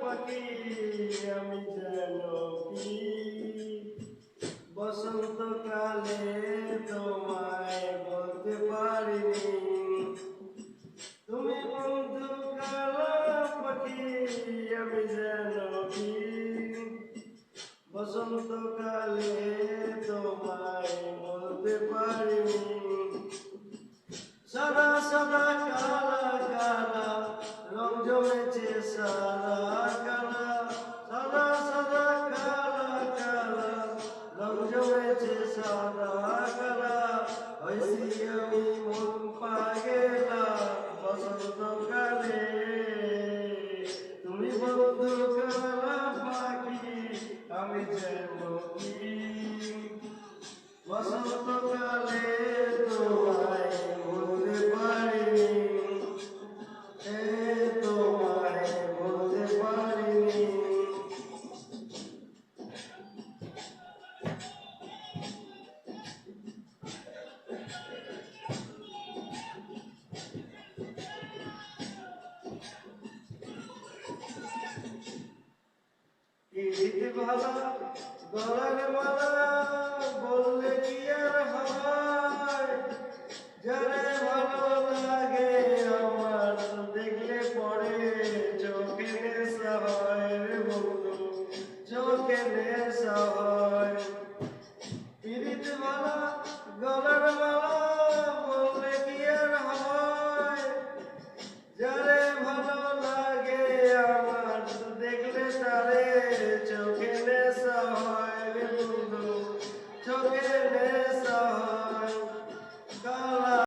পাখি আমি যেন কি বসন্তকালে তোমায় বলতে পারিনি তুমি বন্ধু কালা পাখি আমি যেন কি বসন্তকালে তোমায় বলতে পারিনি সাদা সাদা কালা কালা রং জমেছে সাদা কালা সাদা সাদা কালা কালা রং জমেছে সাদা কালা হইছি আমি মন পাগেলা বসন্তকালে তুমি বন্ধু কালা পাখি আমি যেন কি বসন্তকালে তোমায় বলতে পারিনি তোমায় বলতে পারিনি ঈদ ভালা গলার মালা বললে কি আর হয় যারে ভালো লাগে